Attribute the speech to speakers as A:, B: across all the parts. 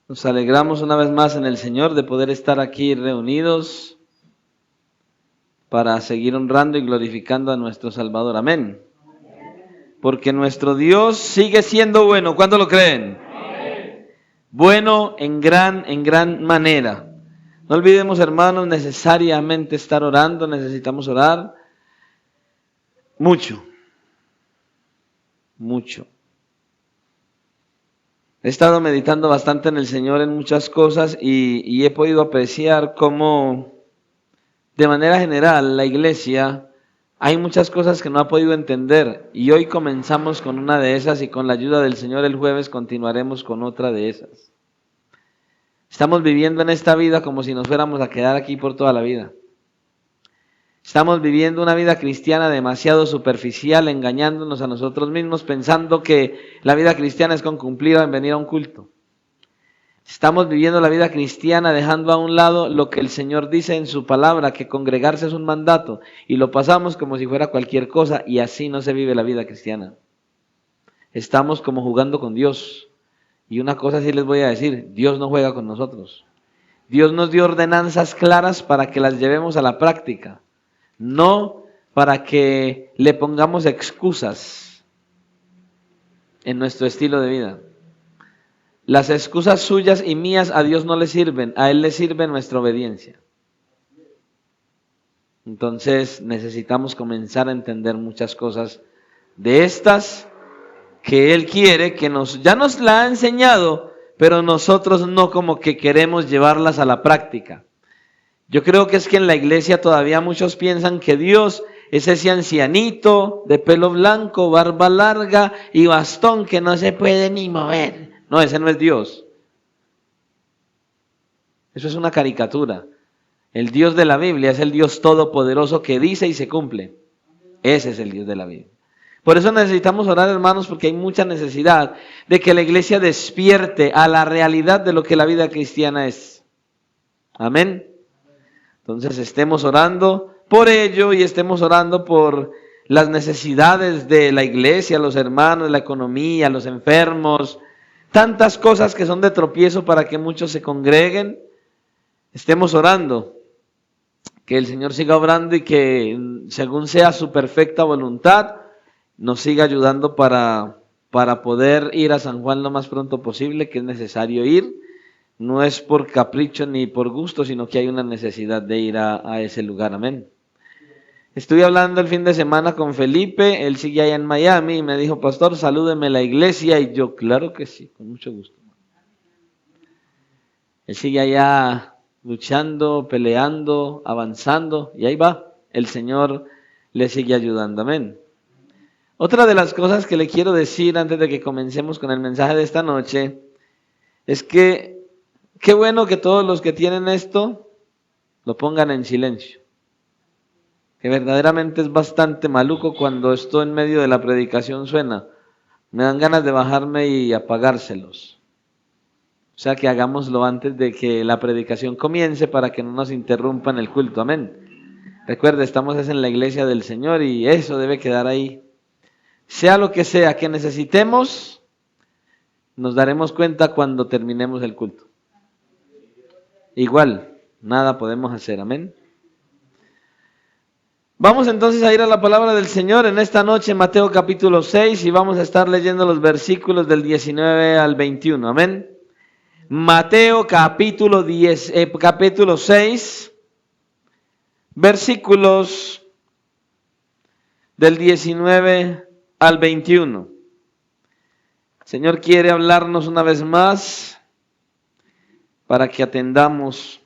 A: Nos alegramos una vez más en el Señor de poder estar aquí reunidos para seguir honrando y glorificando a nuestro Salvador. Amén. Porque nuestro Dios sigue siendo bueno. ¿Cuándo lo creen? Amén. Bueno en gran manera. No olvidemos, hermanos, necesariamente estar orando. Necesitamos orar mucho. He estado meditando bastante en el Señor en muchas cosas y he podido apreciar cómo, de manera general, la iglesia, hay muchas cosas que no ha podido entender. Y hoy comenzamos con una de esas y con la ayuda del Señor el jueves continuaremos con otra de esas. Estamos viviendo en esta vida como si nos fuéramos a quedar aquí por toda la vida. Estamos viviendo una vida cristiana demasiado superficial, engañándonos a nosotros mismos, pensando que la vida cristiana es con cumplir en venir a un culto. Estamos viviendo la vida cristiana dejando a un lado lo que el Señor dice en su palabra, que congregarse es un mandato, y lo pasamos como si fuera cualquier cosa, y así no se vive la vida cristiana. Estamos como jugando con Dios. Y una cosa sí les voy a decir, Dios no juega con nosotros. Dios nos dio ordenanzas claras para que las llevemos a la práctica. No para que le pongamos excusas en nuestro estilo de vida. Las excusas suyas y mías a Dios no le sirven, a Él le sirve nuestra obediencia. Entonces necesitamos comenzar a entender muchas cosas de estas que Él quiere, que ya nos la ha enseñado, pero nosotros no como que queremos llevarlas a la práctica. Yo creo que es que en la iglesia todavía muchos piensan que Dios es ese ancianito de pelo blanco, barba larga y bastón que no se puede ni mover. No, ese no es Dios. Eso es una caricatura. El Dios de la Biblia es el Dios todopoderoso que dice y se cumple. Ese es el Dios de la Biblia. Por eso necesitamos orar, hermanos, porque hay mucha necesidad de que la iglesia despierte a la realidad de lo que la vida cristiana es. Amén. Entonces estemos orando por ello y estemos orando por las necesidades de la iglesia, los hermanos, la economía, los enfermos, tantas cosas que son de tropiezo para que muchos se congreguen. Estemos orando, que el Señor siga obrando y que según sea su perfecta voluntad, nos siga ayudando para poder ir a San Juan lo más pronto posible, que es necesario ir. No es por capricho ni por gusto, sino que hay una necesidad de ir a ese lugar. Amén. Estuve hablando el fin de semana con Felipe, él sigue allá en Miami y me dijo, pastor, salúdeme la iglesia. Y yo, claro que sí, con mucho gusto. Él sigue allá luchando, peleando, avanzando y ahí va. El Señor le sigue ayudando. Amén. Otra de las cosas que le quiero decir antes de que comencemos con el mensaje de esta noche es que qué bueno que todos los que tienen esto lo pongan en silencio. Que verdaderamente es bastante maluco cuando esto en medio de la predicación suena. Me dan ganas de bajarme y apagárselos. O sea que hagámoslo antes de que la predicación comience para que no nos interrumpan el culto. Amén. Recuerde, estamos en la iglesia del Señor y eso debe quedar ahí. Sea lo que sea que necesitemos, nos daremos cuenta cuando terminemos el culto. Igual, nada podemos hacer, amén. Vamos entonces a ir a la palabra del Señor en esta noche, Mateo capítulo 6, y vamos a estar leyendo los versículos del 19 al 21, amén. Mateo capítulo 6, versículos del 19 al 21. El Señor quiere hablarnos una vez más para que atendamos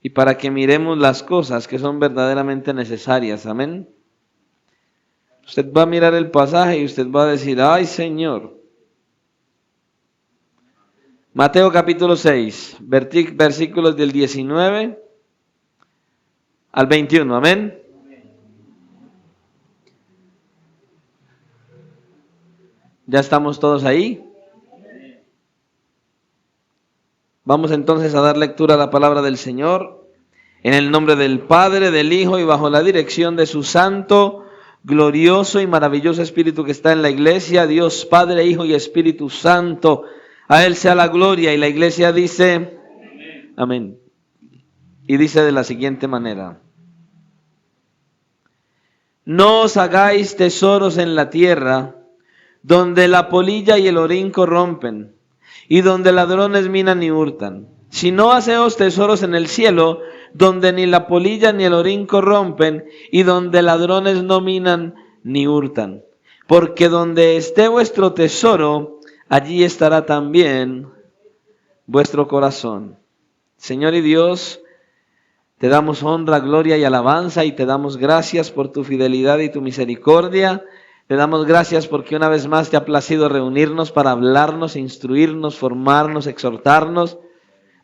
A: y para que miremos las cosas que son verdaderamente necesarias. Amén. Usted va a mirar el pasaje y usted va a decir, ay Señor. Mateo capítulo 6, versículos del 19 al 21. Amén. ¿Ya estamos todos ahí? Vamos entonces a dar lectura a la palabra del Señor, en el nombre del Padre, del Hijo y bajo la dirección de su santo, glorioso y maravilloso Espíritu que está en la iglesia, Dios Padre, Hijo y Espíritu Santo. A Él sea la gloria. Y la iglesia dice, amén. Y dice de la siguiente manera: no os hagáis tesoros en la tierra, donde la polilla y el orín corrompen, y donde ladrones minan y hurtan. Sino haceos tesoros en el cielo, donde ni la polilla ni el orín corrompen, y donde ladrones no minan ni hurtan. Porque donde esté vuestro tesoro, allí estará también vuestro corazón. Señor y Dios, te damos honra, gloria y alabanza, y te damos gracias por tu fidelidad y tu misericordia. Te damos gracias porque una vez más te ha placido reunirnos para hablarnos, instruirnos, formarnos, exhortarnos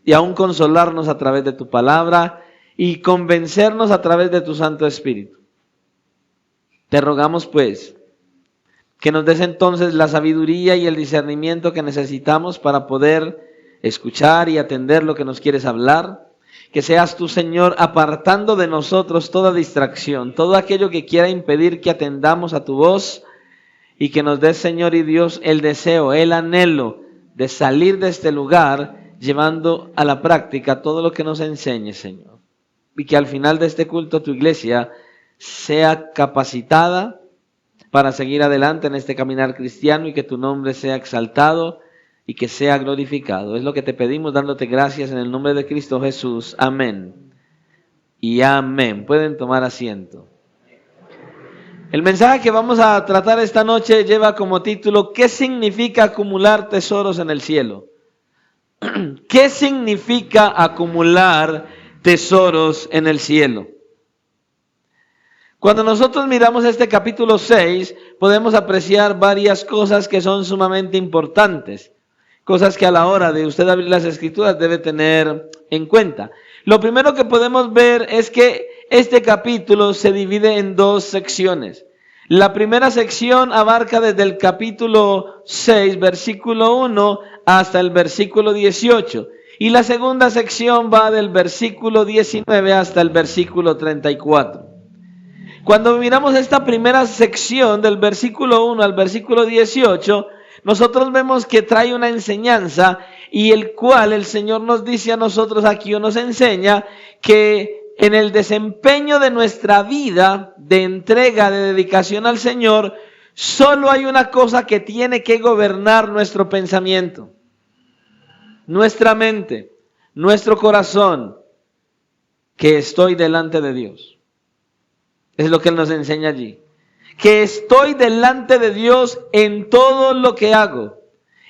A: y aún consolarnos a través de tu palabra y convencernos a través de tu Santo Espíritu. Te rogamos pues que nos des entonces la sabiduría y el discernimiento que necesitamos para poder escuchar y atender lo que nos quieres hablar. Que seas tú, Señor, apartando de nosotros toda distracción, todo aquello que quiera impedir que atendamos a tu voz, y que nos des, Señor y Dios, el deseo, el anhelo de salir de este lugar llevando a la práctica todo lo que nos enseñes, Señor. Y que al final de este culto tu iglesia sea capacitada para seguir adelante en este caminar cristiano, y que tu nombre sea exaltado y que sea glorificado. Es lo que te pedimos, dándote gracias en el nombre de Cristo Jesús. Amén y amén. Pueden tomar asiento. El mensaje que vamos a tratar esta noche lleva como título: ¿qué significa acumular tesoros en el cielo? ¿Qué significa acumular tesoros en el cielo? Cuando nosotros miramos este capítulo 6, podemos apreciar varias cosas que son sumamente importantes. Cosas que a la hora de usted abrir las Escrituras debe tener en cuenta. Lo primero que podemos ver es que este capítulo se divide en dos secciones. La primera sección abarca desde el capítulo 6, versículo 1, hasta el versículo 18. Y la segunda sección va del versículo 19 hasta el versículo 34. Cuando miramos esta primera sección del versículo 1 al versículo 18, nosotros vemos que trae una enseñanza, y el cual el Señor nos dice a nosotros aquí, o nos enseña, que en el desempeño de nuestra vida de entrega, de dedicación al Señor, solo hay una cosa que tiene que gobernar nuestro pensamiento, nuestra mente, nuestro corazón: que estoy delante de Dios. Es lo que Él nos enseña allí. Que estoy delante de Dios en todo lo que hago.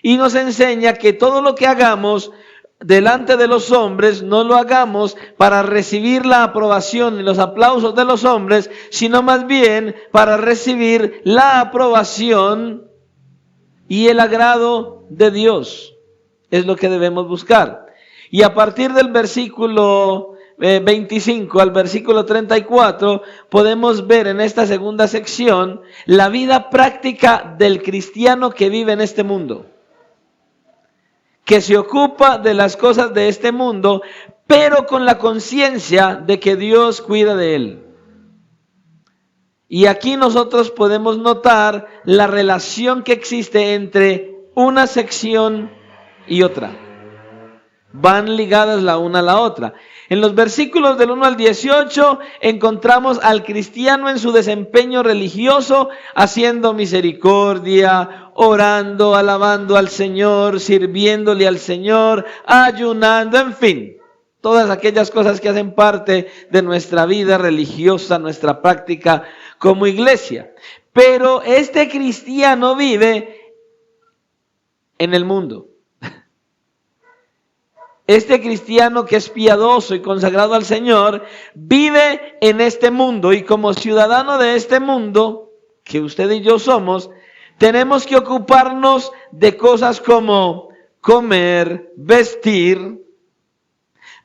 A: Y nos enseña que todo lo que hagamos delante de los hombres, no lo hagamos para recibir la aprobación y los aplausos de los hombres, sino más bien para recibir la aprobación y el agrado de Dios. Es lo que debemos buscar. Y a partir del versículo 25 al versículo 34, podemos ver en esta segunda sección la vida práctica del cristiano que vive en este mundo, que se ocupa de las cosas de este mundo, pero con la conciencia de que Dios cuida de él. Y aquí nosotros podemos notar la relación que existe entre una sección y otra. Van ligadas la una a la otra. En los versículos del 1 al 18 encontramos al cristiano en su desempeño religioso, haciendo misericordia, orando, alabando al Señor, sirviéndole al Señor, ayunando, en fin, todas aquellas cosas que hacen parte de nuestra vida religiosa, nuestra práctica como iglesia. Pero este cristiano vive en el mundo. Este cristiano que es piadoso y consagrado al Señor vive en este mundo, y como ciudadano de este mundo, que usted y yo somos, tenemos que ocuparnos de cosas como comer, vestir,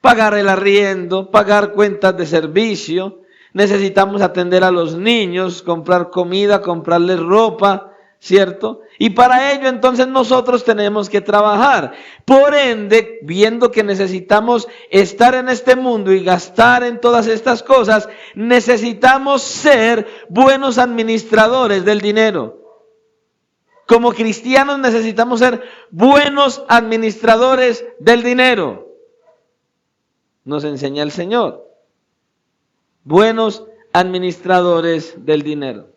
A: pagar el arriendo, pagar cuentas de servicio. Necesitamos atender a los niños, comprar comida, comprarles ropa, ¿cierto? Y para ello entonces nosotros tenemos que trabajar. Por ende, viendo que necesitamos estar en este mundo y gastar en todas estas cosas, necesitamos ser buenos administradores del dinero. Como cristianos necesitamos ser buenos administradores del dinero. Nos enseña el Señor. Buenos administradores del dinero.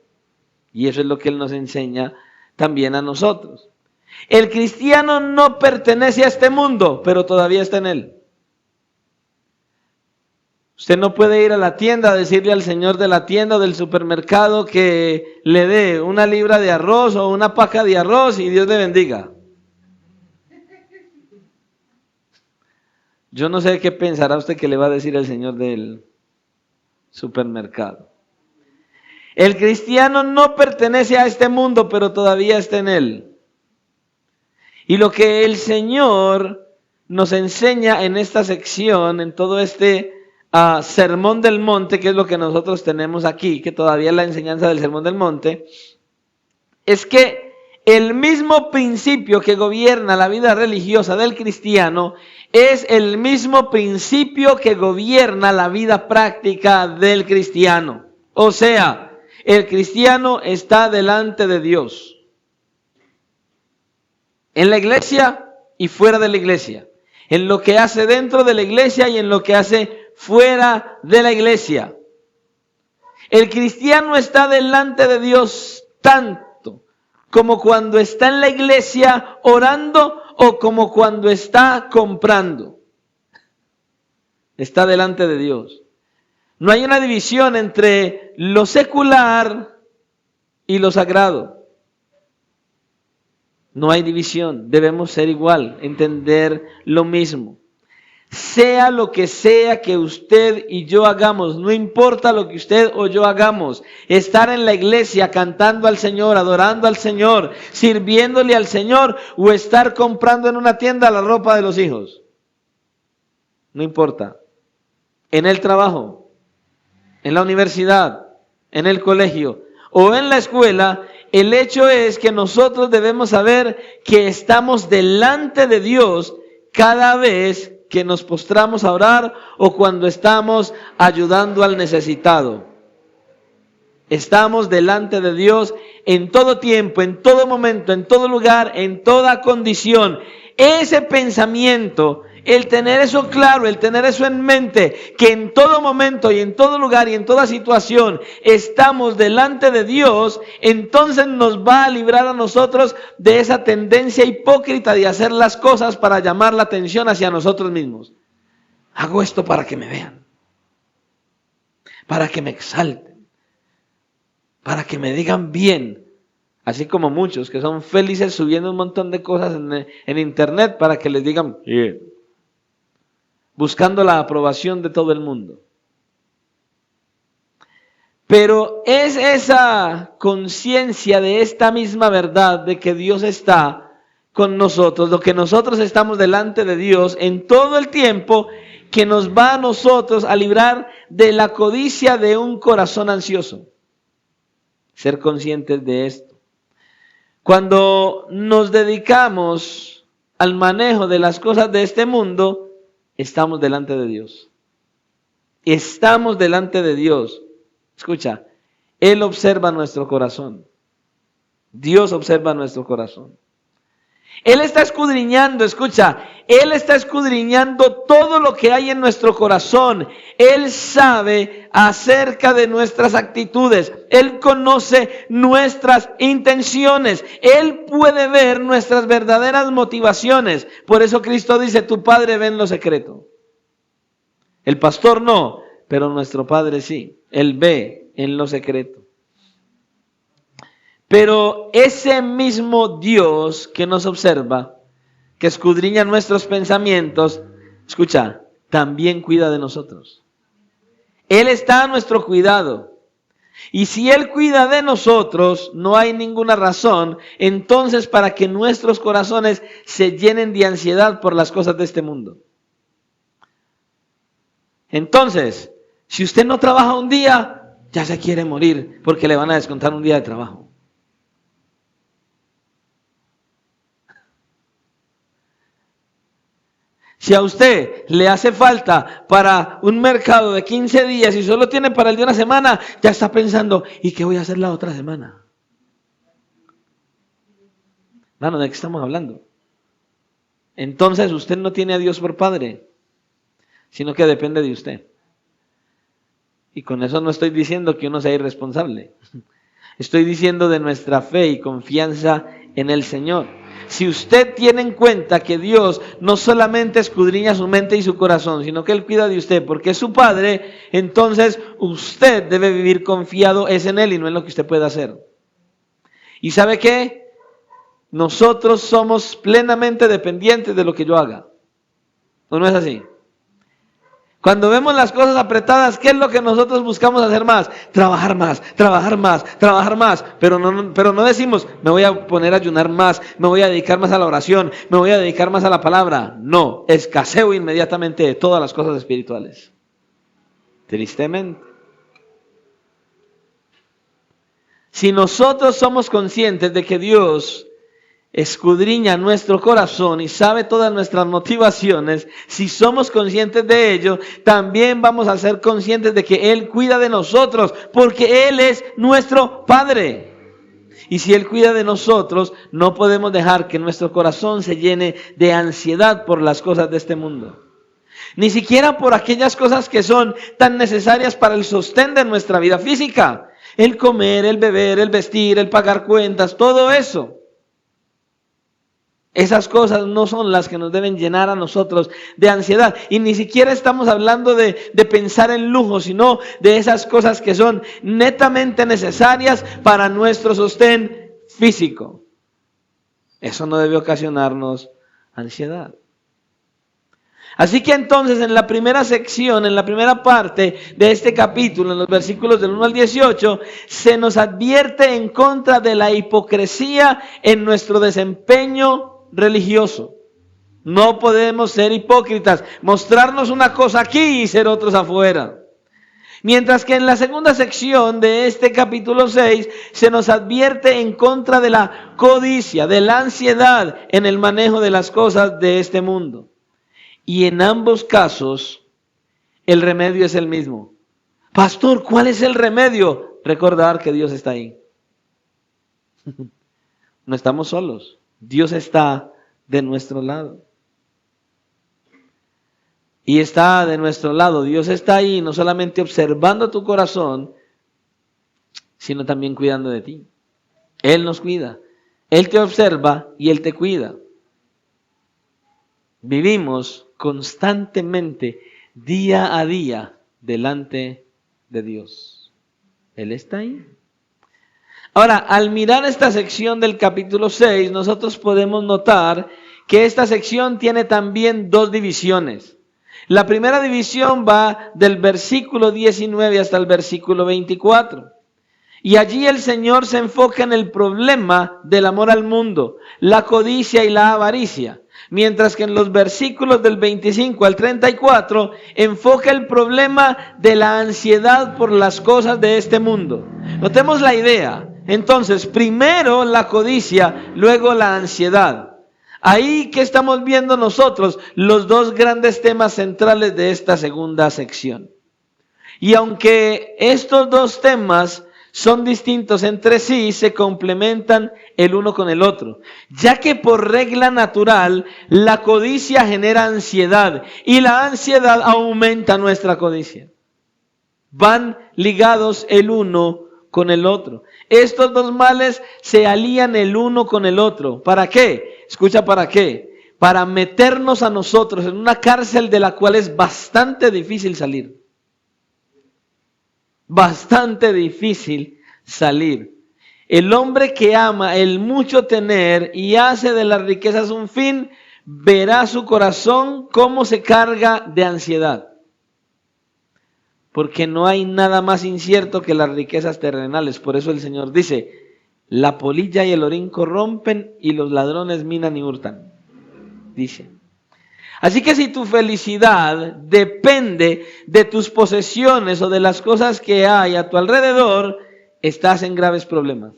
A: Y eso es lo que Él nos enseña también a nosotros. El cristiano no pertenece a este mundo, pero todavía está en él. Usted no puede ir a la tienda a decirle al señor de la tienda o del supermercado que le dé una libra de arroz o una paca de arroz y Dios le bendiga. Yo no sé qué pensará usted que le va a decir el señor del supermercado. El cristiano no pertenece a este mundo, pero todavía está en él. Y lo que el Señor nos enseña en esta sección, en todo este Sermón del Monte, que es lo que nosotros tenemos aquí, que todavía es la enseñanza del Sermón del Monte, es que el mismo principio que gobierna la vida religiosa del cristiano es el mismo principio que gobierna la vida práctica del cristiano. O sea, el cristiano está delante de Dios. En la iglesia y fuera de la iglesia. En lo que hace dentro de la iglesia y en lo que hace fuera de la iglesia. El cristiano está delante de Dios tanto como cuando está en la iglesia orando o como cuando está comprando. Está delante de Dios. No hay una división entre lo secular y lo sagrado. No hay división, debemos ser igual, entender lo mismo. Sea lo que sea que usted y yo hagamos, no importa lo que usted o yo hagamos, estar en la iglesia cantando al Señor, adorando al Señor, sirviéndole al Señor o estar comprando en una tienda la ropa de los hijos. No importa. En el trabajo, en la universidad, en el colegio o en la escuela, el hecho es que nosotros debemos saber que estamos delante de Dios cada vez que nos postramos a orar o cuando estamos ayudando al necesitado. Estamos delante de Dios en todo tiempo, en todo momento, en todo lugar, en toda condición. Ese pensamiento, el tener eso claro, el tener eso en mente, que en todo momento y en todo lugar y en toda situación estamos delante de Dios, entonces nos va a librar a nosotros de esa tendencia hipócrita de hacer las cosas para llamar la atención hacia nosotros mismos. Hago esto para que me vean, para que me exalten, para que me digan bien. Así como muchos que son felices subiendo un montón de cosas en internet para que les digan bien. Buscando la aprobación de todo el mundo. Pero es esa conciencia de esta misma verdad de que Dios está con nosotros, lo que nosotros estamos delante de Dios en todo el tiempo, que nos va a nosotros a librar de la codicia de un corazón ansioso. Ser conscientes de esto. Cuando nos dedicamos al manejo de las cosas de este mundo, estamos delante de Dios. Estamos delante de Dios. Escucha, Él observa nuestro corazón. Dios observa nuestro corazón. Él está escudriñando, escucha, Él está escudriñando todo lo que hay en nuestro corazón. Él sabe acerca de nuestras actitudes. Él conoce nuestras intenciones. Él puede ver nuestras verdaderas motivaciones. Por eso Cristo dice, tu Padre ve en lo secreto. El pastor no, pero nuestro Padre sí. Él ve en lo secreto. Pero ese mismo Dios que nos observa, que escudriña nuestros pensamientos, escucha, también cuida de nosotros. Él está a nuestro cuidado. Y si Él cuida de nosotros, no hay ninguna razón entonces para que nuestros corazones se llenen de ansiedad por las cosas de este mundo. Entonces, si usted no trabaja un día, ya se quiere morir porque le van a descontar un día de trabajo. Si a usted le hace falta para un mercado de 15 días y solo tiene para el de una semana, ya está pensando, ¿y qué voy a hacer la otra semana? Bueno, ¿de qué estamos hablando? Entonces usted no tiene a Dios por Padre, sino que depende de usted. Y con eso no estoy diciendo que uno sea irresponsable. Estoy diciendo de nuestra fe y confianza en el Señor. Si usted tiene en cuenta que Dios no solamente escudriña su mente y su corazón, sino que Él cuida de usted porque es su Padre, entonces usted debe vivir confiado es en Él y no en lo que usted pueda hacer. ¿Y sabe qué? Nosotros somos plenamente dependientes de lo que yo haga. ¿O no es así? Cuando vemos las cosas apretadas, ¿qué es lo que nosotros buscamos hacer más? Trabajar más, trabajar más, trabajar más. Pero no decimos, me voy a poner a ayunar más, me voy a dedicar más a la oración, me voy a dedicar más a la palabra. No, escaseo inmediatamente de todas las cosas espirituales. Tristemente. Si nosotros somos conscientes de que Dios escudriña nuestro corazón y sabe todas nuestras motivaciones, si somos conscientes de ello, también vamos a ser conscientes de que Él cuida de nosotros, porque Él es nuestro Padre. Y si Él cuida de nosotros, no podemos dejar que nuestro corazón se llene de ansiedad por las cosas de este mundo. Ni siquiera por aquellas cosas que son tan necesarias para el sostén de nuestra vida física. El comer, el beber, el vestir, el pagar cuentas, todo eso. Esas cosas no son las que nos deben llenar a nosotros de ansiedad. Y ni siquiera estamos hablando de pensar en lujo, sino de esas cosas que son netamente necesarias para nuestro sostén físico. Eso no debe ocasionarnos ansiedad. Así que entonces en la primera sección, en la primera parte de este capítulo, en los versículos del 1 al 18, se nos advierte en contra de la hipocresía en nuestro desempeño religioso. No podemos ser hipócritas, mostrarnos una cosa aquí y ser otros afuera. Mientras que en la segunda sección de este capítulo 6 se nos advierte en contra de la codicia, de la ansiedad en el manejo de las cosas de este mundo. Y en ambos casos el remedio es el mismo. Pastor, ¿cuál es el remedio? Recordar que Dios está ahí. No estamos solos. Dios está de nuestro lado. Y está de nuestro lado. Dios está ahí no solamente observando tu corazón, sino también cuidando de ti. Él nos cuida. Él te observa y Él te cuida. Vivimos constantemente, día a día, delante de Dios. Él está ahí. Ahora, al mirar esta sección del capítulo 6, nosotros podemos notar que esta sección tiene también dos divisiones. La primera división va del versículo 19 hasta el versículo 24. Y allí el Señor se enfoca en el problema del amor al mundo, la codicia y la avaricia. Mientras que en los versículos del 25 al 34 enfoca el problema de la ansiedad por las cosas de este mundo. Notemos la idea. Entonces, primero la codicia, luego la ansiedad. Ahí que estamos viendo nosotros los dos grandes temas centrales de esta segunda sección. Y aunque estos dos temas son distintos entre sí, se complementan el uno con el otro, ya que por regla natural la codicia genera ansiedad y la ansiedad aumenta nuestra codicia. Van ligados el uno con el otro. Estos dos males se alían el uno con el otro. ¿Para qué? Escucha, ¿para qué? Para meternos a nosotros en una cárcel de la cual es bastante difícil salir. Bastante difícil salir. El hombre que ama el mucho tener y hace de las riquezas un fin, verá su corazón cómo se carga de ansiedad. Porque no hay nada más incierto que las riquezas terrenales. Por eso el Señor dice, la polilla y el orín corrompen y los ladrones minan y hurtan. Dice. Así que si tu felicidad depende de tus posesiones o de las cosas que hay a tu alrededor, estás en graves problemas.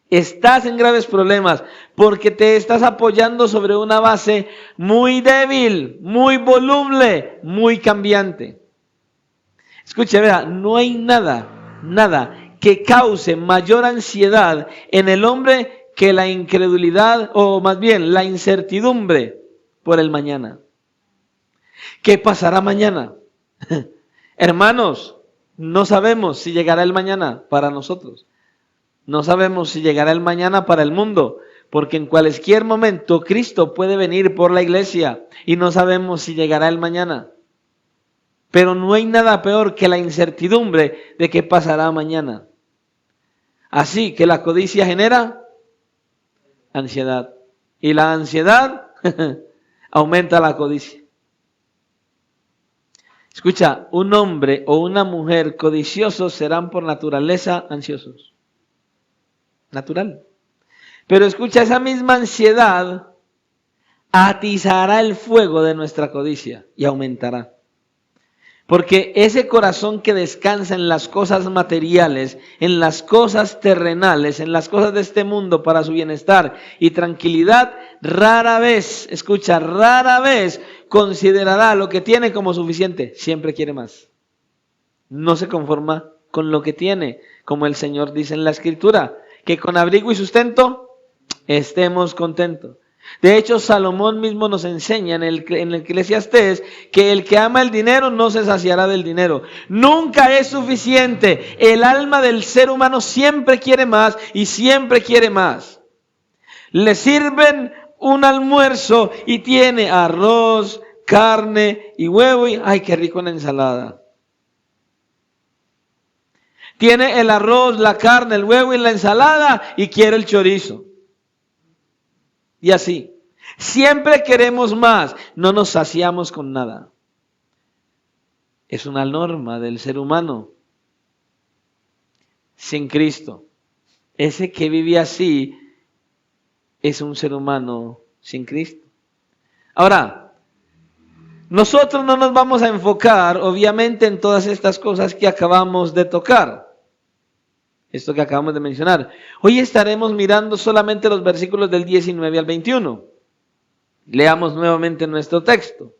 A: Estás en graves problemas porque te estás apoyando sobre una base muy débil, muy voluble, muy cambiante. Escuche, vea, no hay nada que cause mayor ansiedad en el hombre que la incredulidad, o más bien la incertidumbre por el mañana. ¿Qué pasará mañana? Hermanos, no sabemos si llegará el mañana para nosotros. No sabemos si llegará el mañana para el mundo, porque en cualquier momento Cristo puede venir por la iglesia y no sabemos si llegará el mañana. Pero no hay nada peor que la incertidumbre de qué pasará mañana. Así que la codicia genera ansiedad. Y la ansiedad aumenta la codicia. Escucha, un hombre o una mujer codiciosos serán por naturaleza ansiosos. Natural. Pero escucha, esa misma ansiedad atizará el fuego de nuestra codicia y aumentará. Porque ese corazón que descansa en las cosas materiales, en las cosas terrenales, en las cosas de este mundo para su bienestar y tranquilidad, rara vez, escucha, rara vez considerará lo que tiene como suficiente. Siempre quiere más. No se conforma con lo que tiene, como el Señor dice en la Escritura, que con abrigo y sustento estemos contentos. De hecho, Salomón mismo nos enseña en el Eclesiastés que el que ama el dinero no se saciará del dinero. Nunca es suficiente. El alma del ser humano siempre quiere más y siempre quiere más. Le sirven un almuerzo y tiene arroz, carne y huevo y ¡ay, qué rico una ensalada! Tiene el arroz, la carne, el huevo y la ensalada y quiere el chorizo. Y así, siempre queremos más, no nos saciamos con nada. Es una norma del ser humano. Sin Cristo, ese que vive así es un ser humano sin Cristo. Ahora, nosotros no nos vamos a enfocar, obviamente, en todas estas cosas que acabamos de tocar. Esto que acabamos de mencionar. Hoy estaremos mirando solamente los versículos del 19 al 21. Leamos nuevamente nuestro texto.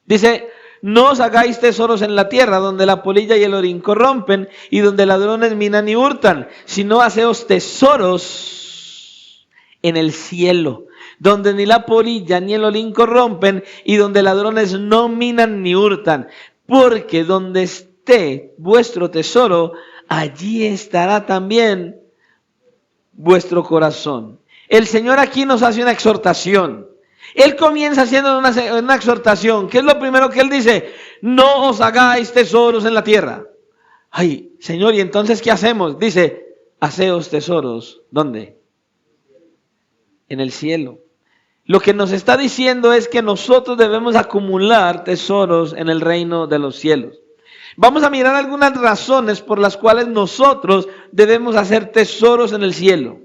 A: Dice, no os hagáis tesoros en la tierra, donde la polilla y el orín corrompen, y donde ladrones minan y hurtan, sino haceos tesoros en el cielo, donde ni la polilla ni el orín corrompen, y donde ladrones no minan ni hurtan. Porque donde esté vuestro tesoro, allí estará también vuestro corazón. El Señor aquí nos hace una exhortación. Él comienza haciendo una exhortación. ¿Qué es lo primero que Él dice? No os hagáis tesoros en la tierra. Ay, Señor, ¿y entonces qué hacemos? Dice, haceos tesoros. ¿Dónde? En el cielo. Lo que nos está diciendo es que nosotros debemos acumular tesoros en el reino de los cielos. Vamos a mirar algunas razones por las cuales nosotros debemos hacer tesoros en el cielo.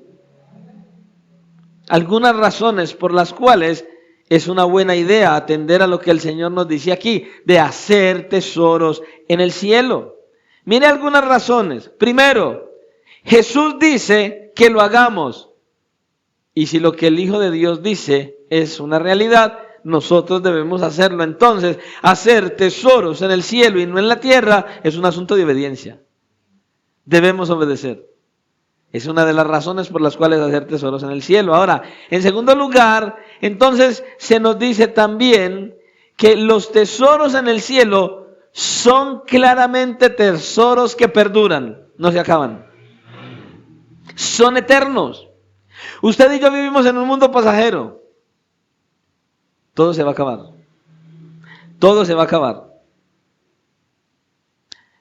A: Algunas razones por las cuales es una buena idea atender a lo que el Señor nos dice aquí, de hacer tesoros en el cielo. Mire algunas razones. Primero, Jesús dice que lo hagamos. Y si lo que el Hijo de Dios dice es una realidad, nosotros debemos hacerlo. Entonces, hacer tesoros en el cielo y no en la tierra es un asunto de obediencia. Debemos obedecer. Es una de las razones por las cuales hacer tesoros en el cielo. Ahora, en segundo lugar, entonces se nos dice también que los tesoros en el cielo son claramente tesoros que perduran, no se acaban. Son eternos. Usted y yo vivimos en un mundo pasajero. Todo se va a acabar. Todo se va a acabar.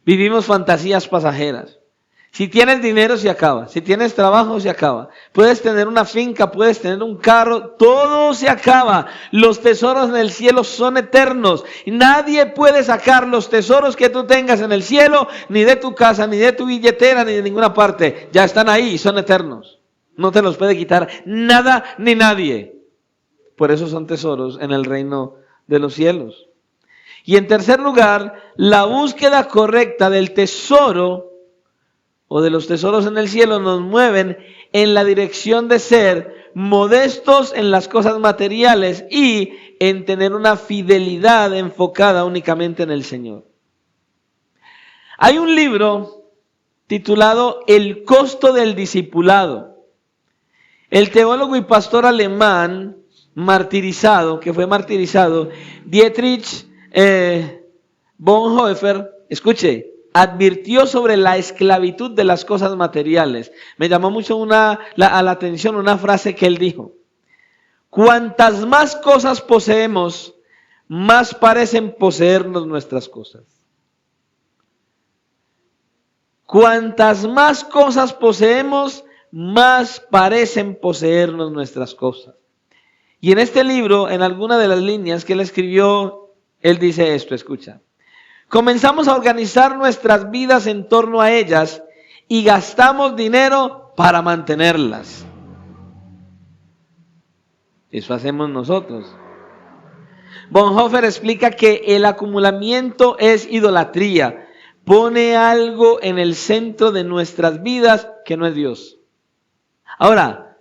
A: Vivimos fantasías pasajeras. Si tienes dinero, se acaba. Si tienes trabajo, se acaba. Puedes tener una finca, puedes tener un carro, todo se acaba. Los tesoros en el cielo son eternos. Nadie puede sacar los tesoros que tú tengas en el cielo, ni de tu casa, ni de tu billetera, ni de ninguna parte. Ya están ahí, son eternos. No te los puede quitar nada ni nadie. Por eso son tesoros en el reino de los cielos. Y en tercer lugar, la búsqueda correcta del tesoro o de los tesoros en el cielo nos mueven en la dirección de ser modestos en las cosas materiales y en tener una fidelidad enfocada únicamente en el Señor. Hay un libro titulado El costo del discipulado. El teólogo y pastor alemán martirizado, que fue martirizado, Dietrich Bonhoeffer, escuche, advirtió sobre la esclavitud de las cosas materiales. Me llamó mucho a la atención una frase que él dijo: cuantas más cosas poseemos, más parecen poseernos nuestras cosas. Cuantas más cosas poseemos, más parecen poseernos nuestras cosas. Y en este libro, en alguna de las líneas que él escribió, él dice esto, escucha. Comenzamos a organizar nuestras vidas en torno a ellas y gastamos dinero para mantenerlas. Eso hacemos nosotros. Bonhoeffer explica que el acumulamiento es idolatría. Pone algo en el centro de nuestras vidas que no es Dios. Ahora,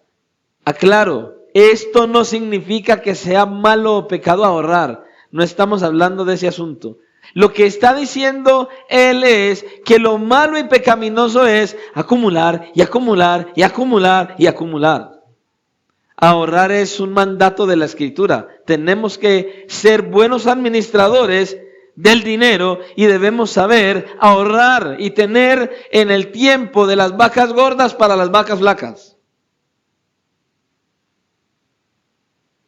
A: aclaro, esto no significa que sea malo o pecado ahorrar. No estamos hablando de ese asunto. Lo que está diciendo él es que lo malo y pecaminoso es acumular y acumular y acumular y acumular. Ahorrar es un mandato de la Escritura. Tenemos que ser buenos administradores del dinero y debemos saber ahorrar y tener en el tiempo de las vacas gordas para las vacas flacas.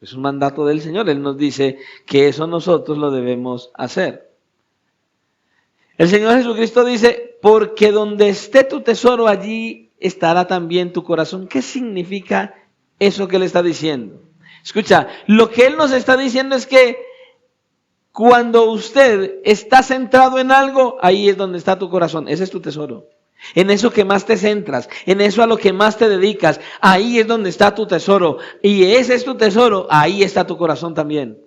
A: Es un mandato del Señor. Él nos dice que eso nosotros lo debemos hacer. El Señor Jesucristo dice, porque donde esté tu tesoro, allí estará también tu corazón. ¿Qué significa eso que Él está diciendo? Escucha, lo que Él nos está diciendo es que cuando usted está centrado en algo, ahí es donde está tu corazón. Ese es tu tesoro. En eso que más te centras, en eso a lo que más te dedicas, ahí es donde está tu tesoro. Y ese es tu tesoro, ahí está tu corazón también.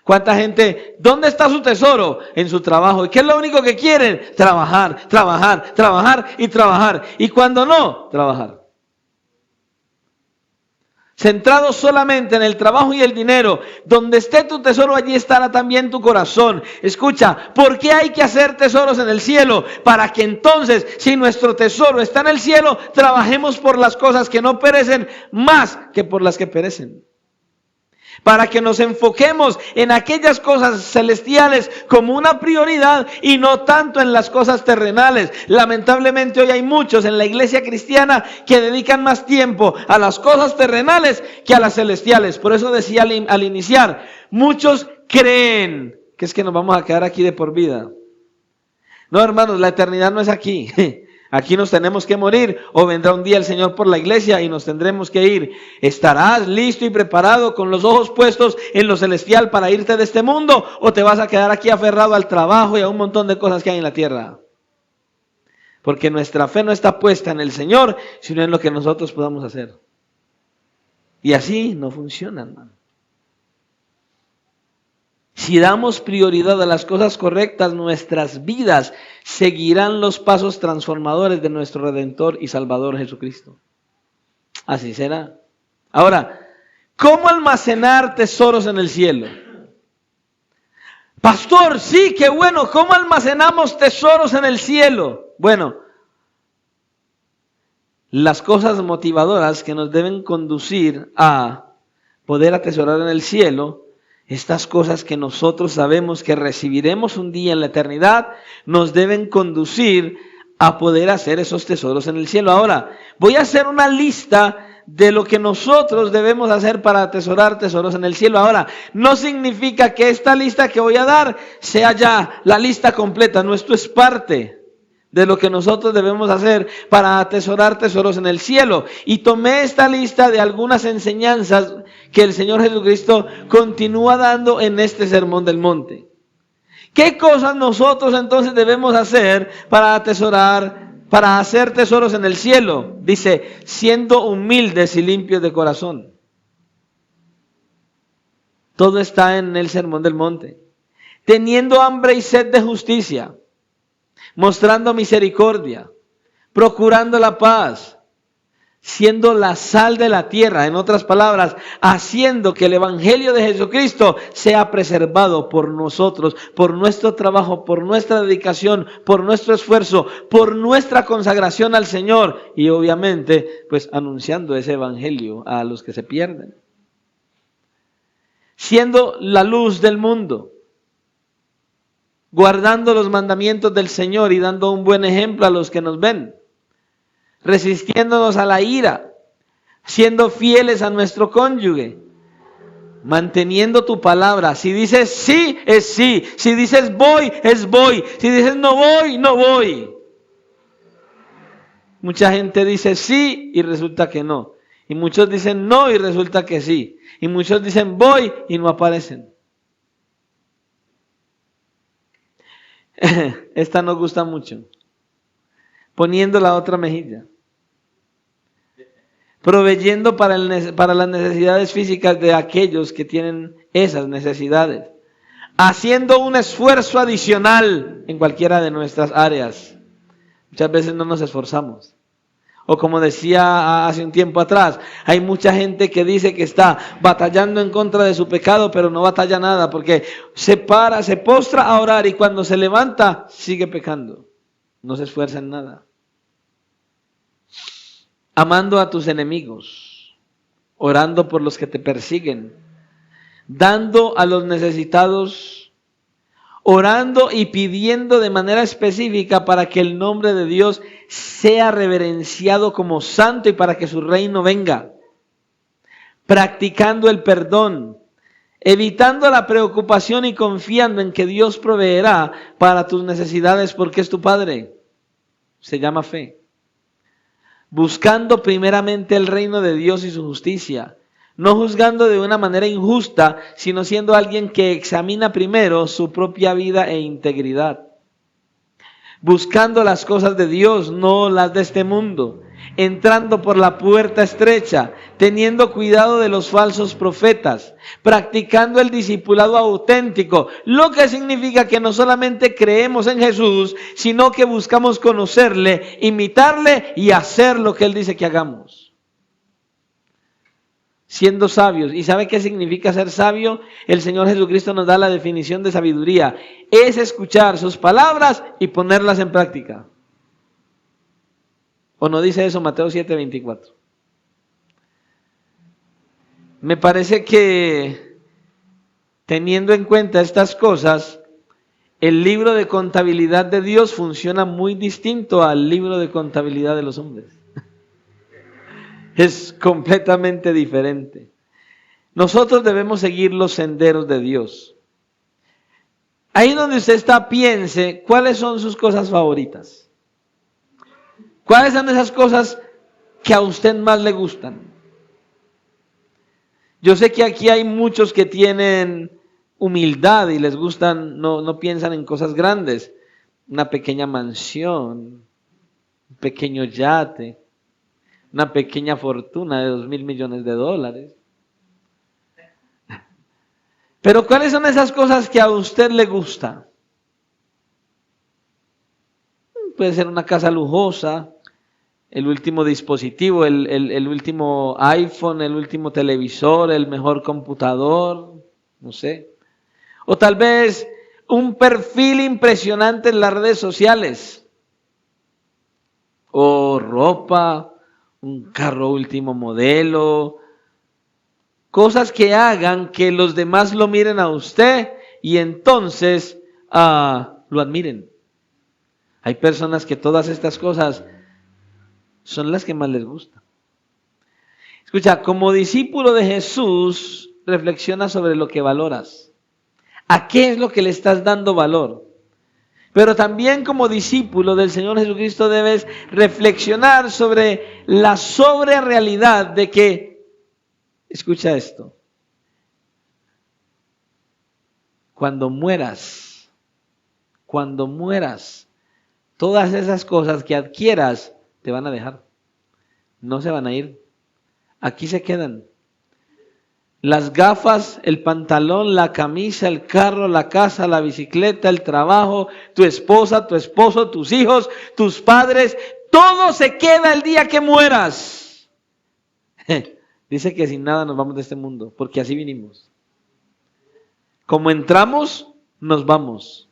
A: ¿Cuánta gente, dónde está su tesoro? En su trabajo. ¿Y qué es lo único que quieren? Trabajar, trabajar, trabajar y trabajar. Y cuando no, trabajar. Centrados solamente en el trabajo y el dinero, donde esté tu tesoro, allí estará también tu corazón. Escucha, ¿por qué hay que hacer tesoros en el cielo? Para que entonces, si nuestro tesoro está en el cielo, trabajemos por las cosas que no perecen más que por las que perecen. Para que nos enfoquemos en aquellas cosas celestiales como una prioridad y no tanto en las cosas terrenales. Lamentablemente hoy hay muchos en la iglesia cristiana que dedican más tiempo a las cosas terrenales que a las celestiales. Por eso decía al iniciar, muchos creen que es que nos vamos a quedar aquí de por vida. No, hermanos, la eternidad no es aquí. Aquí nos tenemos que morir o vendrá un día el Señor por la iglesia y nos tendremos que ir. ¿Estarás listo y preparado con los ojos puestos en lo celestial para irte de este mundo o te vas a quedar aquí aferrado al trabajo y a un montón de cosas que hay en la tierra? Porque nuestra fe no está puesta en el Señor, sino en lo que nosotros podamos hacer. Y así no funciona, hermano. Si damos prioridad a las cosas correctas, nuestras vidas seguirán los pasos transformadores de nuestro Redentor y Salvador Jesucristo. Así será. Ahora, ¿cómo almacenar tesoros en el cielo? Pastor, sí, qué bueno. ¿Cómo almacenamos tesoros en el cielo? Bueno, las cosas motivadoras que nos deben conducir a poder atesorar en el cielo, estas cosas que nosotros sabemos que recibiremos un día en la eternidad, nos deben conducir a poder hacer esos tesoros en el cielo. Ahora, voy a hacer una lista de lo que nosotros debemos hacer para atesorar tesoros en el cielo. Ahora, no significa que esta lista que voy a dar sea ya la lista completa, no, esto es parte de lo que nosotros debemos hacer para atesorar tesoros en el cielo. Y tomé esta lista de algunas enseñanzas que el Señor Jesucristo continúa dando en este Sermón del Monte. ¿Qué cosas nosotros entonces debemos hacer para atesorar, para hacer tesoros en el cielo? Dice, siendo humildes y limpios de corazón. Todo está en el Sermón del Monte. Teniendo hambre y sed de justicia, mostrando misericordia, procurando la paz, siendo la sal de la tierra, en otras palabras, haciendo que el Evangelio de Jesucristo sea preservado por nosotros, por nuestro trabajo, por nuestra dedicación, por nuestro esfuerzo, por nuestra consagración al Señor y obviamente, pues anunciando ese Evangelio a los que se pierden. Siendo la luz del mundo, guardando los mandamientos del Señor y dando un buen ejemplo a los que nos ven. Resistiéndonos a la ira, siendo fieles a nuestro cónyuge, manteniendo tu palabra. Si dices sí, es sí. Si dices voy, es voy. Si dices no voy, no voy. Mucha gente dice sí y resulta que no. Y muchos dicen no y resulta que sí. Y muchos dicen voy y no aparecen. Esta nos gusta mucho. Poniendo la otra mejilla. Proveyendo para las necesidades físicas de aquellos que tienen esas necesidades. Haciendo un esfuerzo adicional en cualquiera de nuestras áreas. Muchas veces no nos esforzamos. O como decía hace un tiempo atrás, hay mucha gente que dice que está batallando en contra de su pecado, pero no batalla nada porque se postra a orar y cuando se levanta sigue pecando. No se esfuerza en nada. Amando a tus enemigos, orando por los que te persiguen, dando a los necesitados, orando y pidiendo de manera específica para que el nombre de Dios sea reverenciado como santo y para que su reino venga, practicando el perdón, evitando la preocupación y confiando en que Dios proveerá para tus necesidades porque es tu Padre. Se llama fe. Buscando primeramente el reino de Dios y su justicia, no juzgando de una manera injusta, sino siendo alguien que examina primero su propia vida e integridad. Buscando las cosas de Dios, no las de este mundo, entrando por la puerta estrecha, teniendo cuidado de los falsos profetas, practicando el discipulado auténtico, lo que significa que no solamente creemos en Jesús, sino que buscamos conocerle, imitarle y hacer lo que Él dice que hagamos. Siendo sabios. ¿Y sabe qué significa ser sabio? El Señor Jesucristo nos da la definición de sabiduría. Es escuchar sus palabras y ponerlas en práctica. ¿O no dice eso Mateo 7:24? Me parece que teniendo en cuenta estas cosas, el libro de contabilidad de Dios funciona muy distinto al libro de contabilidad de los hombres. Es completamente diferente. Nosotros debemos seguir los senderos de Dios. Ahí donde usted está, piense cuáles son sus cosas favoritas. ¿Cuáles son esas cosas que a usted más le gustan? Yo sé que aquí hay muchos que tienen humildad y les gustan, no piensan en cosas grandes. Una pequeña mansión, un pequeño yate, una pequeña fortuna de $2,000 millones. Pero ¿cuáles son esas cosas que a usted le gusta? Puede ser una casa lujosa, el último dispositivo, el último iPhone, el último televisor, el mejor computador, no sé. O tal vez un perfil impresionante en las redes sociales. O ropa, un carro último modelo. Cosas que hagan que los demás lo miren a usted y entonces lo admiren. Hay personas que todas estas cosas son las que más les gustan. Escucha, como discípulo de Jesús, reflexiona sobre lo que valoras. ¿A qué es lo que le estás dando valor? Pero también como discípulo del Señor Jesucristo debes reflexionar sobre la sobrerealidad de que, escucha esto, cuando mueras, todas esas cosas que adquieras te van a dejar, no se van a ir, aquí se quedan. Las gafas, el pantalón, la camisa, el carro, la casa, la bicicleta, el trabajo, tu esposa, tu esposo, tus hijos, tus padres, todo se queda el día que mueras. Dice que sin nada nos vamos de este mundo, porque así vinimos. Como entramos, nos vamos.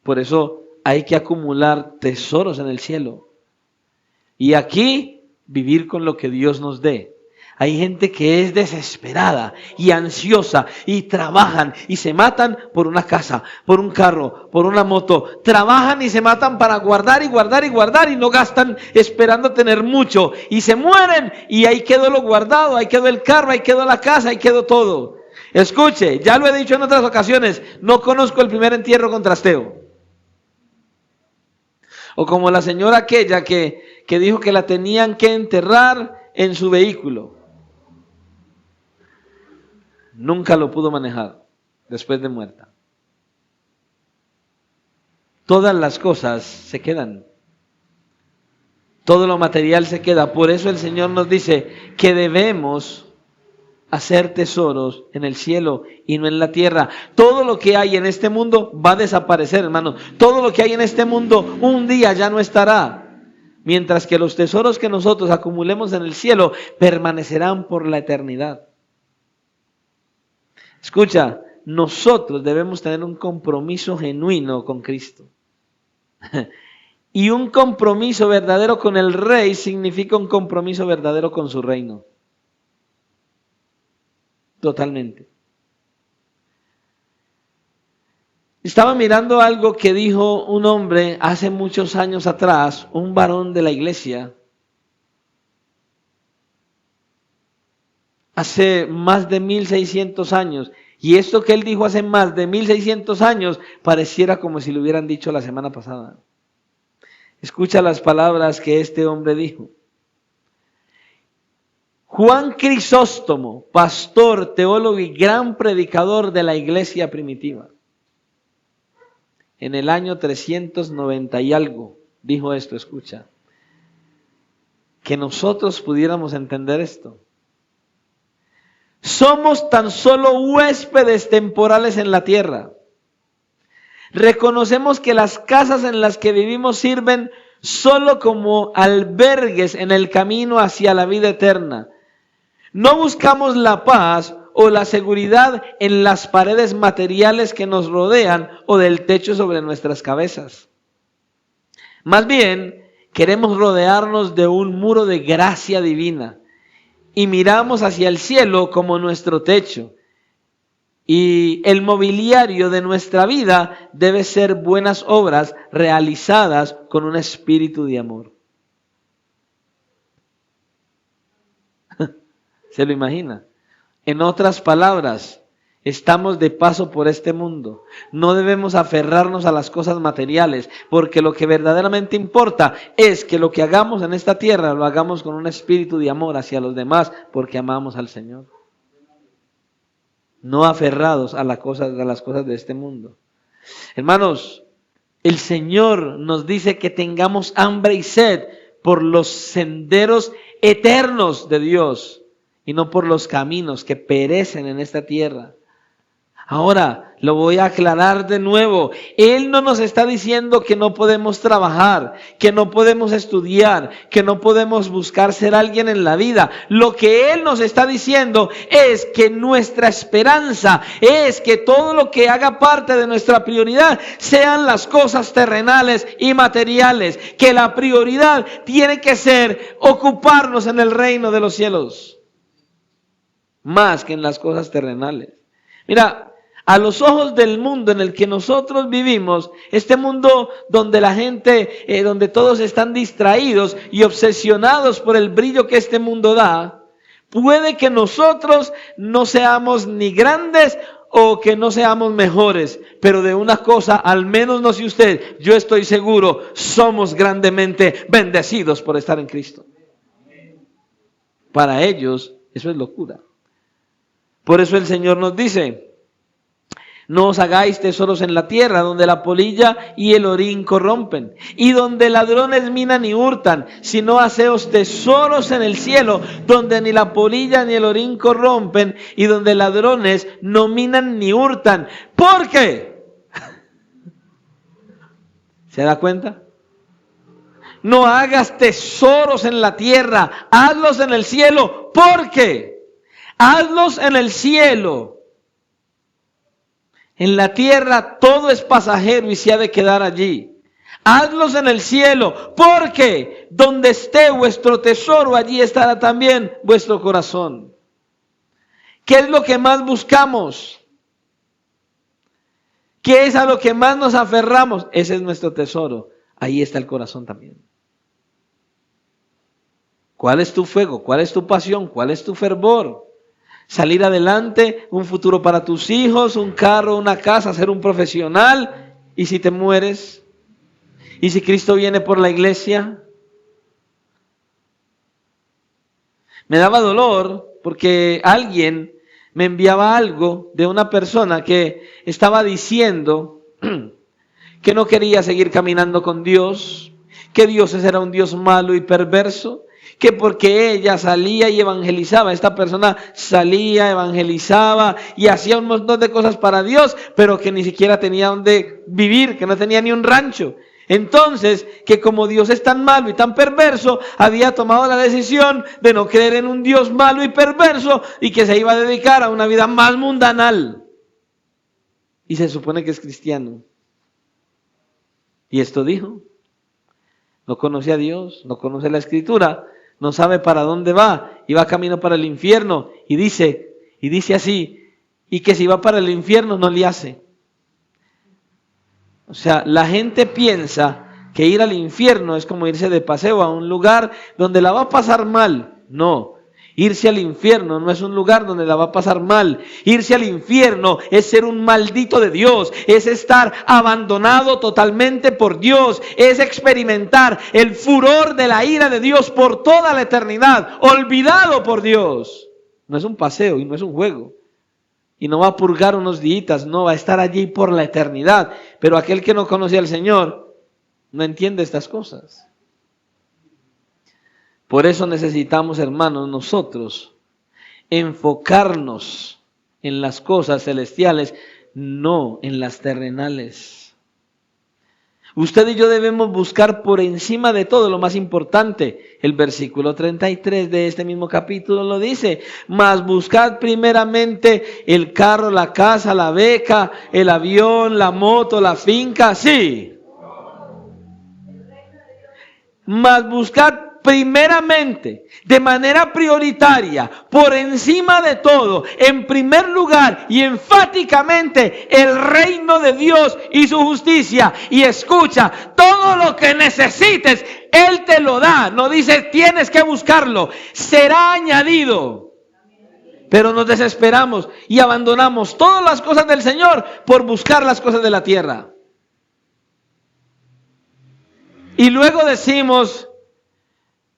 A: Por eso hay que acumular tesoros en el cielo. Y aquí vivir con lo que Dios nos dé. Hay gente que es desesperada y ansiosa y trabajan y se matan por una casa, por un carro, por una moto. Trabajan y se matan para guardar y guardar y guardar y no gastan esperando tener mucho. Y se mueren y ahí quedó lo guardado, ahí quedó el carro, ahí quedó la casa, ahí quedó todo. Escuche, ya lo he dicho en otras ocasiones, no conozco el primer entierro con trasteo. O como la señora aquella que dijo que la tenían que enterrar en su vehículo. Nunca lo pudo manejar después de muerta. Todas las cosas se quedan. Todo lo material se queda. Por eso el Señor nos dice que debemos hacer tesoros en el cielo y no en la tierra. Todo lo que hay en este mundo va a desaparecer, hermano. Todo lo que hay en este mundo un día ya no estará. Mientras que los tesoros que nosotros acumulemos en el cielo permanecerán por la eternidad. Escucha, nosotros debemos tener un compromiso genuino con Cristo. Y un compromiso verdadero con el Rey significa un compromiso verdadero con su reino. Totalmente. Estaba mirando algo que dijo un hombre hace muchos años atrás, un varón de la iglesia, hace más de 1600 años. Y esto que él dijo hace más de 1600 años pareciera como si lo hubieran dicho la semana pasada. Escucha las palabras que este hombre dijo. Juan Crisóstomo, pastor, teólogo y gran predicador de la iglesia primitiva, en el año 390 y algo, dijo esto, escucha, que nosotros pudiéramos entender esto. Somos tan solo huéspedes temporales en la tierra. Reconocemos que las casas en las que vivimos sirven solo como albergues en el camino hacia la vida eterna. No buscamos la paz o la seguridad en las paredes materiales que nos rodean o del techo sobre nuestras cabezas. Más bien, queremos rodearnos de un muro de gracia divina y miramos hacia el cielo como nuestro techo. Y el mobiliario de nuestra vida debe ser buenas obras realizadas con un espíritu de amor. ¿Se lo imagina? En otras palabras, estamos de paso por este mundo. No debemos aferrarnos a las cosas materiales, porque lo que verdaderamente importa es que lo que hagamos en esta tierra lo hagamos con un espíritu de amor hacia los demás, porque amamos al Señor. No aferrados a las cosas de este mundo. Hermanos, el Señor nos dice que tengamos hambre y sed por los senderos eternos de Dios y no por los caminos que perecen en esta tierra. Ahora, lo voy a aclarar de nuevo. Él no nos está diciendo que no podemos trabajar, que no podemos estudiar, que no podemos buscar ser alguien en la vida. Lo que Él nos está diciendo es que nuestra esperanza es que todo lo que haga parte de nuestra prioridad sean las cosas terrenales y materiales. Que la prioridad tiene que ser ocuparnos en el reino de los cielos, más que en las cosas terrenales. Mira, a los ojos del mundo en el que nosotros vivimos, este mundo donde la gente, donde todos están distraídos y obsesionados por el brillo que este mundo da, puede que nosotros no seamos ni grandes o que no seamos mejores, pero de una cosa, al menos no sé usted, yo estoy seguro, somos grandemente bendecidos por estar en Cristo. Para ellos, eso es locura. Por eso el Señor nos dice: no os hagáis tesoros en la tierra, donde la polilla y el orín corrompen, y donde ladrones minan y hurtan, sino haceos tesoros en el cielo, donde ni la polilla ni el orín corrompen, y donde ladrones no minan ni hurtan. ¿Por qué? ¿Se da cuenta? No hagas tesoros en la tierra, hazlos en el cielo. ¿Por qué? Hazlos en el cielo. En la tierra todo es pasajero y se ha de quedar allí. Hazlos en el cielo, porque donde esté vuestro tesoro, allí estará también vuestro corazón. ¿Qué es lo que más buscamos? ¿Qué es a lo que más nos aferramos? Ese es nuestro tesoro. Ahí está el corazón también. ¿Cuál es tu fuego? ¿Cuál es tu pasión? ¿Cuál es tu fervor? Salir adelante, un futuro para tus hijos, un carro, una casa, ser un profesional. ¿Y si te mueres? ¿Y si Cristo viene por la iglesia? Me daba dolor porque alguien me enviaba algo de una persona que estaba diciendo que no quería seguir caminando con Dios, que Dios era un Dios malo y perverso, que porque ella salía y evangelizaba, esta persona salía, evangelizaba y hacía un montón de cosas para Dios, pero que ni siquiera tenía donde vivir, que no tenía ni un rancho. Entonces, que como Dios es tan malo y tan perverso, había tomado la decisión de no creer en un Dios malo y perverso y que se iba a dedicar a una vida más mundanal. Y se supone que es cristiano. Y esto dijo, no conoce a Dios, no conoce la Escritura, no sabe para dónde va y va camino para el infierno. Y dice así, y que si va para el infierno no le hace. O sea, la gente piensa que ir al infierno es como irse de paseo a un lugar donde la va a pasar mal. No, irse al infierno no es un lugar donde la va a pasar mal. Irse al infierno es ser un maldito de Dios, es estar abandonado totalmente por Dios, es experimentar el furor de la ira de Dios por toda la eternidad, olvidado por Dios. No es un paseo y no es un juego. Y no va a purgar unos días, no, va a estar allí por la eternidad. Pero aquel que no conoce al Señor no entiende estas cosas. Por eso necesitamos, hermanos, nosotros enfocarnos en las cosas celestiales, no en las terrenales. Usted y yo debemos buscar por encima de todo lo más importante. El versículo 33 de este mismo capítulo lo dice. Mas buscad primeramente el carro, la casa, la beca, el avión, la moto, la finca. Sí. Mas buscad primeramente, de manera prioritaria, por encima de todo, en primer lugar y enfáticamente, el reino de Dios y su justicia. Y escucha, todo lo que necesites, Él te lo da. No dice tienes que buscarlo, será añadido. Pero nos desesperamos y abandonamos todas las cosas del Señor por buscar las cosas de la tierra. Y luego decimos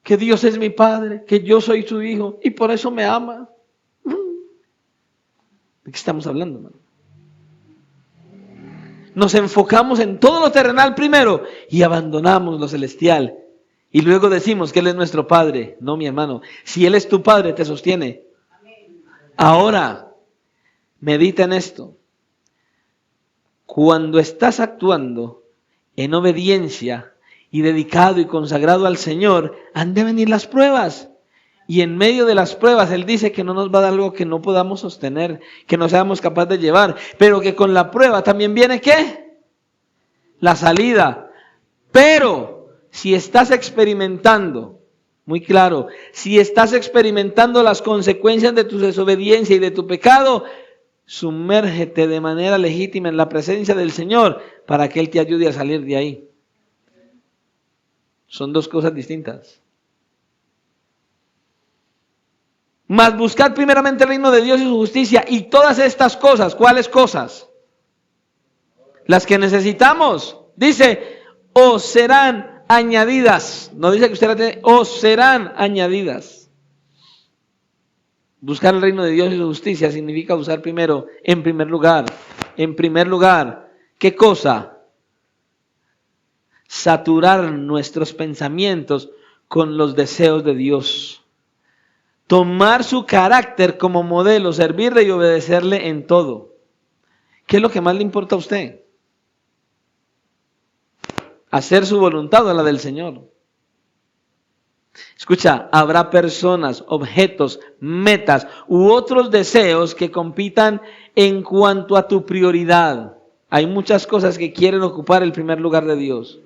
A: que Dios es mi Padre, que yo soy su Hijo y por eso me ama. ¿De qué estamos hablando, hermano? Nos enfocamos en todo lo terrenal primero y abandonamos lo celestial. Y luego decimos que Él es nuestro Padre. No, mi hermano, si Él es tu Padre, te sostiene. Ahora, medita en esto. Cuando estás actuando en obediencia y dedicado y consagrado al Señor, han de venir las pruebas. Y en medio de las pruebas, Él dice que no nos va a dar algo que no podamos sostener, que no seamos capaces de llevar, pero que con la prueba también viene ¿qué? La salida. Pero si estás experimentando, muy claro, si estás experimentando las consecuencias de tu desobediencia y de tu pecado, sumérgete de manera legítima en la presencia del Señor para que Él te ayude a salir de ahí. Son dos cosas distintas. Mas buscad primeramente el reino de Dios y su justicia, y todas estas cosas, ¿cuáles cosas? Las que necesitamos. Dice, os serán añadidas. No dice que usted las tiene, os serán añadidas. Buscar el reino de Dios y su justicia significa buscar primero, en primer lugar, ¿qué cosa? Saturar nuestros pensamientos con los deseos de Dios. Tomar su carácter como modelo, servirle y obedecerle en todo. ¿Qué es lo que más le importa a usted? Hacer su voluntad o la del Señor. Escucha, habrá personas, objetos, metas u otros deseos que compitan en cuanto a tu prioridad. Hay muchas cosas que quieren ocupar el primer lugar de Dios.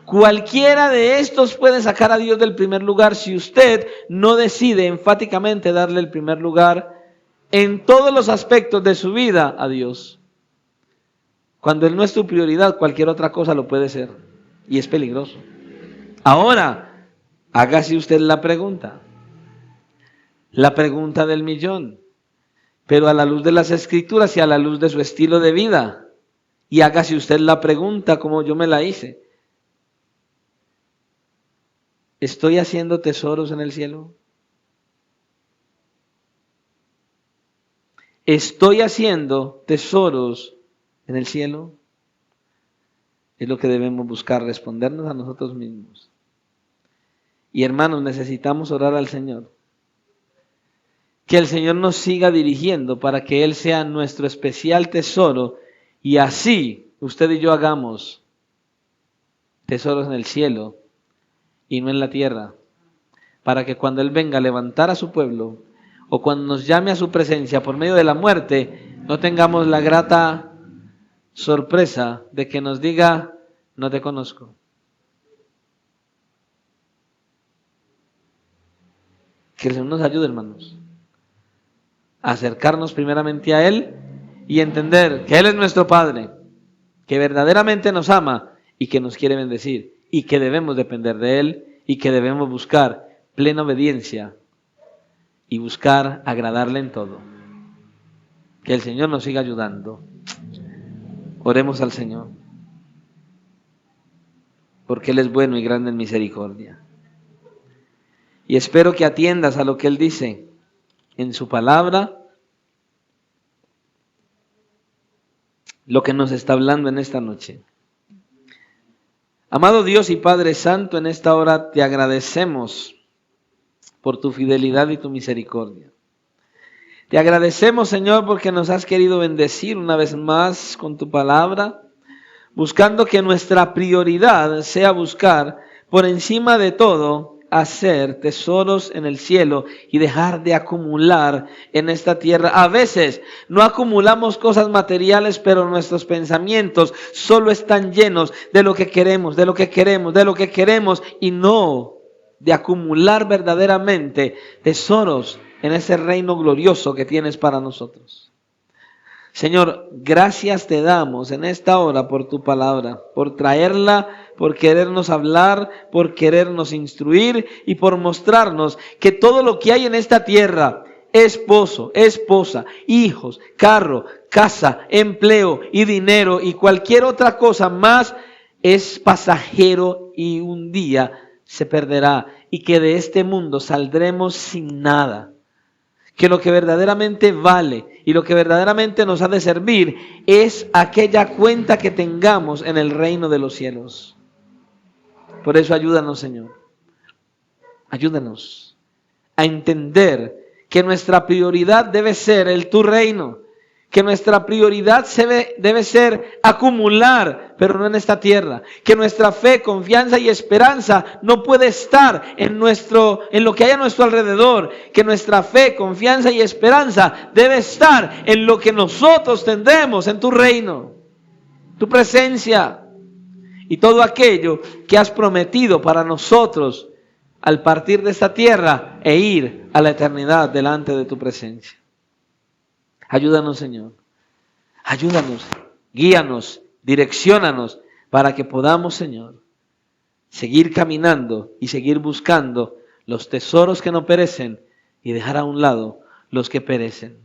A: Cualquiera de estos puede sacar a Dios del primer lugar si usted no decide enfáticamente darle el primer lugar en todos los aspectos de su vida a Dios. Cuando Él no es tu prioridad, cualquier otra cosa lo puede ser y es peligroso. Ahora, hágase usted la pregunta del millón, pero a la luz de las Escrituras y a la luz de su estilo de vida. Y hágase usted la pregunta como yo me la hice. ¿Estoy haciendo tesoros en el cielo? ¿Estoy haciendo tesoros en el cielo? Es lo que debemos buscar, respondernos a nosotros mismos. Y hermanos, necesitamos orar al Señor. Que el Señor nos siga dirigiendo para que Él sea nuestro especial tesoro y así usted y yo hagamos tesoros en el cielo y no en la tierra. Para que cuando Él venga a levantar a su pueblo o cuando nos llame a su presencia por medio de la muerte, no tengamos la grata sorpresa de que nos diga, no te conozco. Que el Señor nos ayude, hermanos, a acercarnos primeramente a Él y entender que Él es nuestro Padre, que verdaderamente nos ama y que nos quiere bendecir y que debemos depender de Él y que debemos buscar plena obediencia y buscar agradarle en todo. Que el Señor nos siga ayudando. Oremos al Señor, porque Él es bueno y grande en misericordia. Y espero que atiendas a lo que Él dice en su palabra, lo que nos está hablando en esta noche. Amado Dios y Padre Santo, en esta hora te agradecemos por tu fidelidad y tu misericordia. Te agradecemos, Señor, porque nos has querido bendecir una vez más con tu palabra, buscando que nuestra prioridad sea buscar por encima de todo hacer tesoros en el cielo y dejar de acumular en esta tierra. A veces no acumulamos cosas materiales, pero nuestros pensamientos solo están llenos de lo que queremos, de lo que queremos, de lo que queremos y no de acumular verdaderamente tesoros en ese reino glorioso que tienes para nosotros. Señor, gracias te damos en esta hora por tu palabra, por traerla, por querernos hablar, por querernos instruir y por mostrarnos que todo lo que hay en esta tierra, esposo, esposa, hijos, carro, casa, empleo y dinero y cualquier otra cosa más, es pasajero y un día se perderá y que de este mundo saldremos sin nada. Que lo que verdaderamente vale y lo que verdaderamente nos ha de servir es aquella cuenta que tengamos en el reino de los cielos. Por eso ayúdanos, Señor. Ayúdanos a entender que nuestra prioridad debe ser tu reino. Que nuestra prioridad debe ser acumular, pero no en esta tierra. Que nuestra fe, confianza y esperanza no puede estar en lo que hay a nuestro alrededor. Que nuestra fe, confianza y esperanza debe estar en lo que nosotros tendremos en tu reino, tu presencia y todo aquello que has prometido para nosotros al partir de esta tierra e ir a la eternidad delante de tu presencia. Ayúdanos, Señor. Ayúdanos, guíanos, direcciónanos para que podamos, Señor, seguir caminando y seguir buscando los tesoros que no perecen y dejar a un lado los que perecen.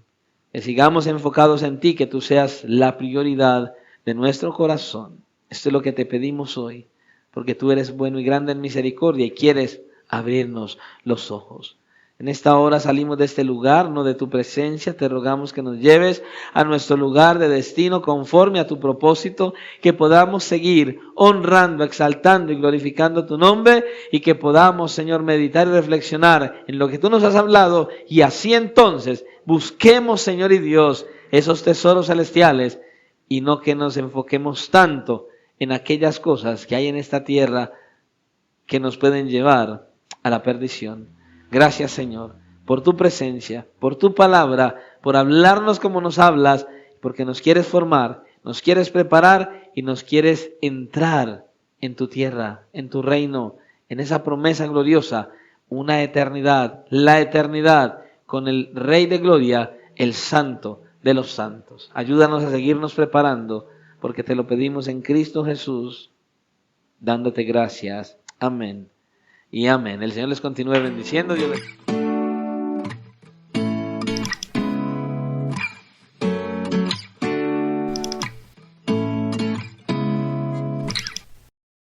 A: Que sigamos enfocados en ti, que tú seas la prioridad de nuestro corazón. Esto es lo que te pedimos hoy, porque tú eres bueno y grande en misericordia y quieres abrirnos los ojos. En esta hora salimos de este lugar, no de tu presencia. Te rogamos que nos lleves a nuestro lugar de destino conforme a tu propósito, que podamos seguir honrando, exaltando y glorificando tu nombre y que podamos, Señor, meditar y reflexionar en lo que tú nos has hablado y así entonces busquemos, Señor y Dios, esos tesoros celestiales y no que nos enfoquemos tanto en aquellas cosas que hay en esta tierra que nos pueden llevar a la perdición. Gracias, Señor, por tu presencia, por tu palabra, por hablarnos como nos hablas, porque nos quieres formar, nos quieres preparar y nos quieres entrar en tu tierra, en tu reino, en esa promesa gloriosa, una eternidad, la eternidad con el Rey de Gloria, el Santo de los santos. Ayúdanos a seguirnos preparando, porque te lo pedimos en Cristo Jesús, dándote gracias. Amén y amén. El Señor les continúe bendiciendo. Dios les...